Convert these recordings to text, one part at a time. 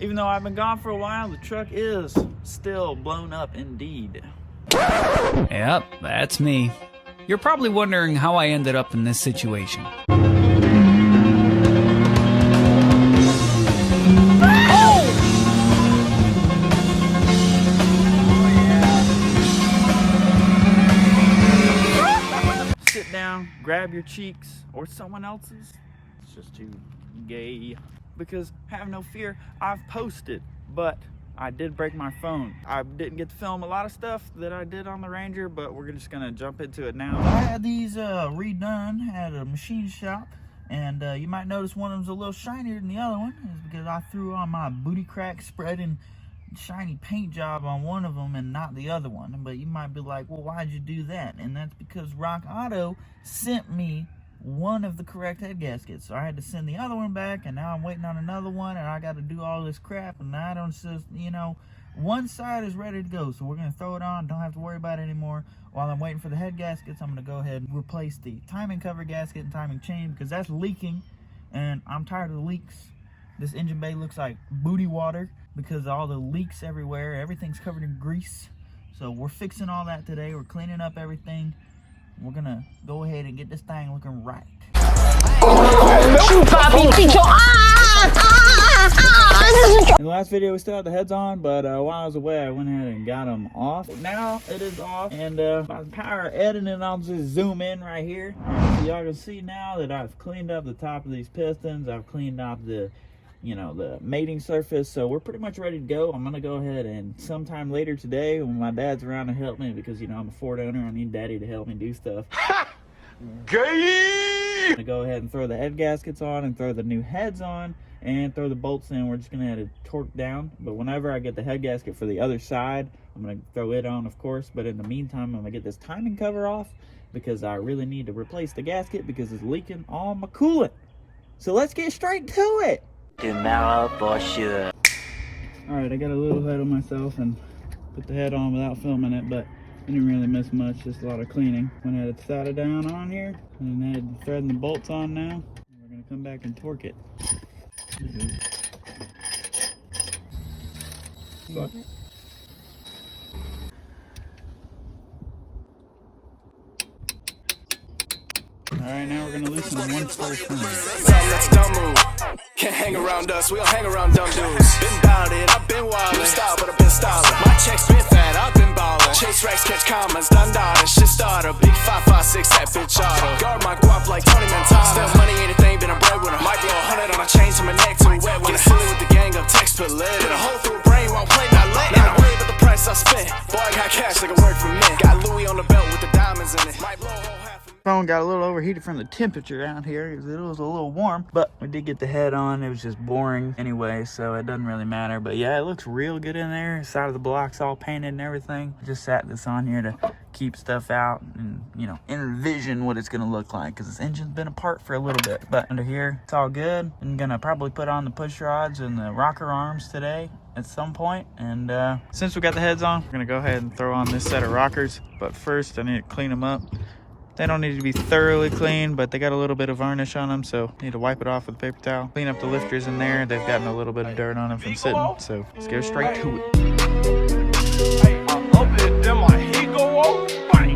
Even though I've been gone for a while, the truck is still blown up indeed. Yep, that's me. You're probably wondering how I ended up in this situation. Sit down, grab your cheeks, or someone else's. It's just too gay. Because have no fear, I've posted, but I did break my phone. I didn't get to film a lot of stuff that I did on the Ranger, but we're just gonna jump into it now. I had these redone at a machine shop, and you might notice one of them's a little shinier than the other one. It's because I threw on my booty crack spreading shiny paint job on one of them and not the other one. But you might be like, well, why'd you do that? And that's because Rock Auto sent me one of the correct head gaskets, so I had to send the other one back, and now I'm waiting on another one, and I got to do all this crap, and I don't just, you know, one side is ready to go, so we're going to throw it on, don't have to worry about it anymore. While I'm waiting for the head gaskets, I'm going to go ahead and replace the timing cover gasket and timing chain, because that's leaking, and I'm tired of the leaks. This engine bay looks like booty water because of all the leaks everywhere. Everything's covered in grease, so we're fixing all that today. We're cleaning up everything. We're gonna go ahead and get this thing looking right. In the last video we still had the heads on, but while I was away I went ahead and got them off. Now it is off, and by the power of editing I'll just zoom in right here. So y'all can see now that I've cleaned up the top of these pistons. I've cleaned up the the mating surface, so we're pretty much ready to go. I'm gonna go ahead and sometime later today when my dad's around to help me, because I'm a Ford owner, I need daddy to help me do stuff. Gay! I'm gonna go ahead and throw the head gaskets on and throw the new heads on and throw the bolts in. We're just gonna have to torque down, but whenever I get the head gasket for the other side, I'm gonna throw it on, of course. But in the meantime, I'm gonna get this timing cover off because I really need to replace the gasket because it's leaking all my coolant. So let's get straight to it. Tomorrow for sure. Alright, I got a little ahead of myself and put the head on without filming it, but I didn't really miss much, just a lot of cleaning. Went ahead and sat it down on here, and I had threading the bolts on now. We're gonna come back and torque it. Fuck. Alright, now we're gonna loosen one first time. Can't hang around us, we don't hang around dumb dudes. Been bout it, I've been wildin'. Style, but I've been stylin'. My checks been fat, I've been ballin'. Chase racks, catch commas, done dawdin'. Shit starter, big 556, that bitch auto. Guard my guap like Tony Montana. Still money ain't a thing, been a breadwinner. Might blow 100 on a chain to my neck, too wet. Get silly with the gang of text per lit. Get a hole through a brain, won't play that lit. Not worry about the price I spent. Boy, I got cash like a work for me. Got Louis on the belt with the diamonds in it. Might blow a whole half. Phone got a little overheated from the temperature out here. It was a little warm, but we did get the head on. It was just boring anyway, so it doesn't really matter. But yeah, it looks real good in there. Side of the block's all painted and everything. Just sat this on here to keep stuff out and envision what it's gonna look like, because this engine's been apart for a little bit. But under here, it's all good. I'm gonna probably put on the push rods and the rocker arms today at some point. And since we got the heads on, we're gonna go ahead and throw on this set of rockers. But first I need to clean them up. They don't need to be thoroughly clean, but they got a little bit of varnish on them, so need to wipe it off with a paper towel. Clean up the lifters in there. They've gotten a little bit of dirt on them from sitting, so let's go straight to it. Hey, I love it, then my he go on. Bang.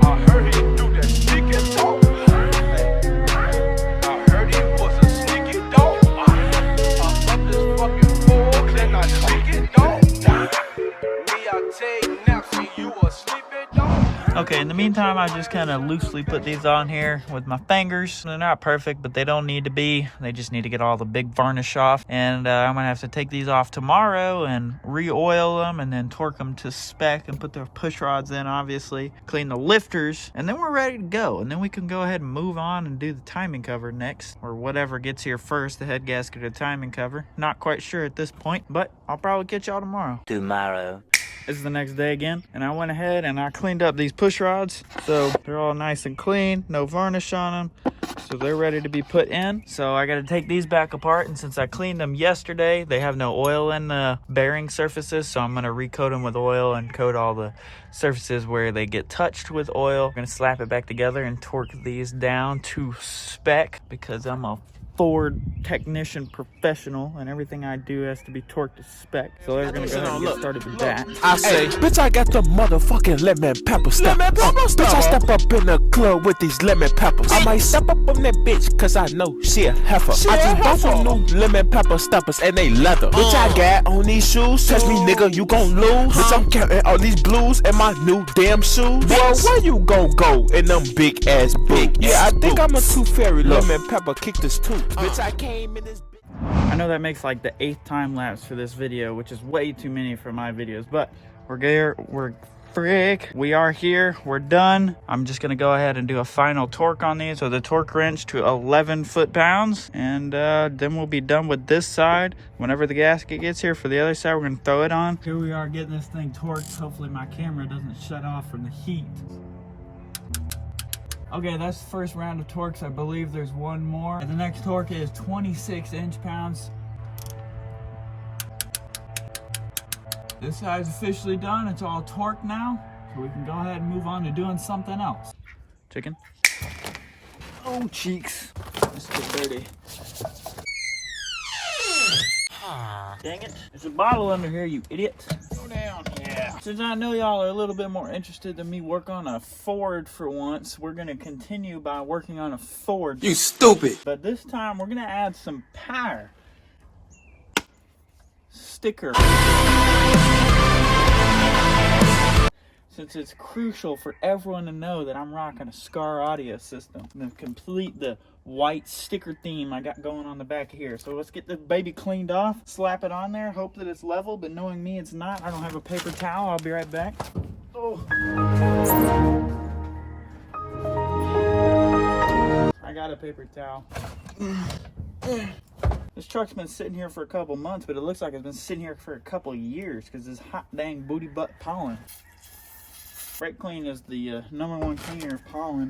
I heard he do that sneaky dog. I heard he was a sneaky dog. I love this fucking fool, then I sneaky dog. We are taking naps, see you a sleepy dog. Okay, in the meantime, I just kind of loosely put these on here with my fingers. They're not perfect, but they don't need to be. They just need to get all the big varnish off. And I'm going to have to take these off tomorrow and re-oil them and then torque them to spec and put the push rods in, obviously. Clean the lifters, and then we're ready to go. And then we can go ahead and move on and do the timing cover next, or whatever gets here first, the head gasket or timing cover. Not quite sure at this point, but I'll probably catch y'all tomorrow. Tomorrow. This is the next day again, and I went ahead and I cleaned up these push rods, so they're all nice and clean, no varnish on them, so they're ready to be put in. So I got to take these back apart, and since I cleaned them yesterday, they have no oil in the bearing surfaces, so I'm going to recoat them with oil and coat all the surfaces where they get touched with oil. I'm going to slap it back together and torque these down to spec because I'm a Ford technician professional, and everything I do has to be torqued to spec. So we're gonna go ahead and get started with that. I say, bitch, I got the motherfucking lemon pepper stuff. Bitch, I step up in the club with these lemon peppers. I might step up on that bitch, cause I know she a heifer. I just bought some new lemon pepper steppers and they leather. Bitch, I got on these shoes. Touch me, nigga, you gon' lose. Bitch, I'm counting all these blues in my new damn shoes. Boy, where you gon' go in them big ass boots? Yeah, I think I'm a tooth fairy. Lemon pepper kicked this tooth. Bitch, I came in this. I know that makes like the 8th time lapse for this video, which is way too many for my videos, but we are here, we're done. I'm just gonna go ahead and do a final torque on these with a torque wrench to 11 foot-pounds, and then we'll be done with this side. Whenever the gasket gets here for the other side, we're gonna throw it on. Here we are getting this thing torqued. Hopefully my camera doesn't shut off from the heat. Okay, that's the first round of torques. I believe there's one more. And the next torque is 26 inch-pounds. This side's officially done. It's all torqued now. So we can go ahead and move on to doing something else. Chicken. Oh, cheeks. This is dirty. Dang it. There's a bottle under here, you idiot. Go down. Yeah. Since I know y'all are a little bit more interested than me work on a Ford for once, we're going to continue by working on a Ford. You stupid. But this time we're going to add some power. Sticker. Since it's crucial for everyone to know that I'm rocking a Scar audio system. I'm going to complete the white sticker theme I got going on the back here. So let's get the baby cleaned off, slap it on there, hope that it's level, but knowing me, it's not. I don't have a paper towel. I'll be right back. Oh. I got a paper towel. This truck's been sitting here for a couple months, but it looks like it's been sitting here for a couple years because this hot dang booty butt pollen. Brake Clean is the #1 cleaner of pollen.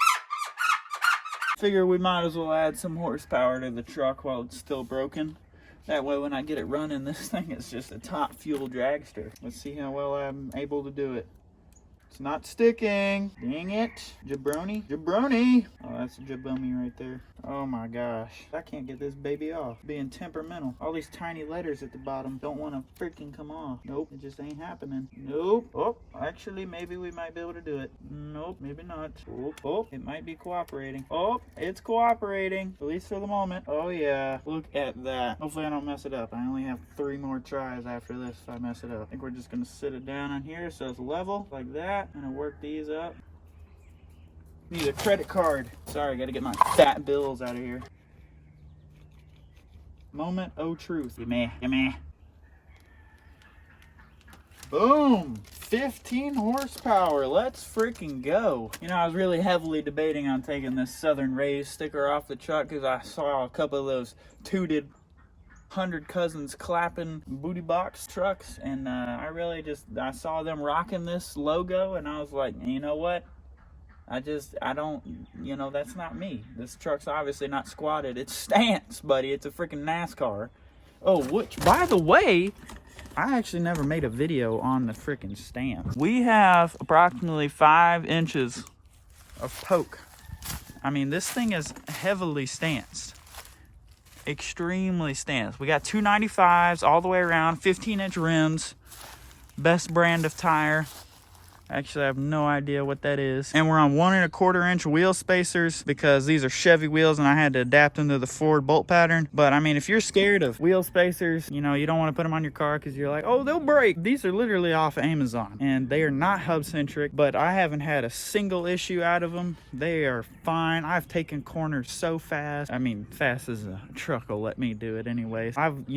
Figure we might as well add some horsepower to the truck while it's still broken. That way when I get it running, this thing is just a top fuel dragster. Let's see how well I'm able to do it. It's not sticking. Dang it. Jabroni. Jabroni. Oh, that's a jabomi right there. Oh my gosh. I can't get this baby off. Being temperamental. All these tiny letters at the bottom don't want to freaking come off. Nope. It just ain't happening. Nope. Oh, actually, maybe we might be able to do it. Nope. Maybe not. Oh, oh, it might be cooperating. Oh, it's cooperating. At least for the moment. Oh yeah. Look at that. Hopefully I don't mess it up. I only have 3 more tries after this if I mess it up. I think we're just going to sit it down on here so it's level like that. I'm gonna work these up. Need a credit card. Sorry, gotta get my fat bills out of here. Moment of truth. Gimme. Boom! 15 horsepower. Let's freaking go. You know, I was really heavily debating on taking this Southern Raised sticker off the truck because I saw a couple of those tooted 100 Cousins clapping booty box trucks, and I saw them rocking this logo, and I was like, you know what, I don't, you know, that's not me. This truck's obviously not squatted. It's stance, buddy. It's a freaking NASCAR. Oh, which, by the way, I actually never made a video on the freaking stance. We have approximately 5 inches of poke. I mean, this thing is heavily stanced. Extremely stanced. We got 295s all the way around, 15-inch rims, best brand of tire. Actually, I have no idea what that is. And we're on 1 1/4-inch wheel spacers because these are Chevy wheels and I had to adapt them to the Ford bolt pattern. But I mean, if you're scared of wheel spacers, you know, you don't want to put them on your car because you're like, oh, they'll break. These are literally off Amazon and they are not hub centric, but I haven't had a single issue out of them. They are fine. I've taken corners so fast. I mean, fast as a truck will let me do it anyways. I've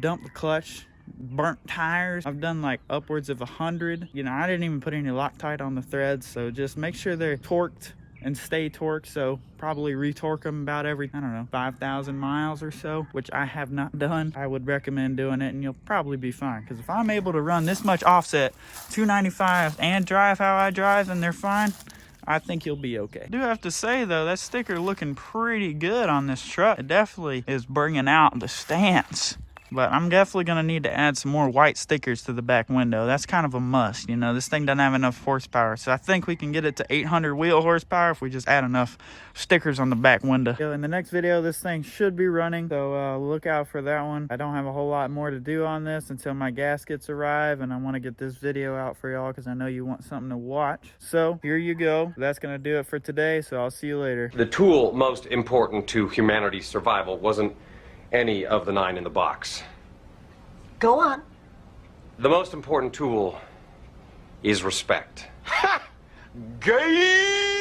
dumped the clutch, burnt tires. I've done like upwards of 100. You know, I didn't even put any Loctite on the threads, so just make sure they're torqued and stay torqued. So probably retorque them about every, I don't know, 5,000 miles or so, which I have not done. I would recommend doing it and you'll probably be fine, because if I'm able to run this much offset 295 and drive how I drive and they're fine, I think you'll be okay. I do have to say though, that sticker looking pretty good on this truck. It definitely is bringing out the stance But I'm definitely going to need to add some more white stickers to the back window. That's kind of a must, you know. This thing doesn't have enough horsepower. So I think we can get it to 800 wheel horsepower if we just add enough stickers on the back window. In the next video, this thing should be running. So look out for that one. I don't have a whole lot more to do on this until my gaskets arrive. And I want to get this video out for y'all because I know you want something to watch. So here you go. That's going to do it for today. So I'll see you later. The tool most important to humanity's survival wasn't any of the 9 in the box. Go on. The most important tool is respect. Gay!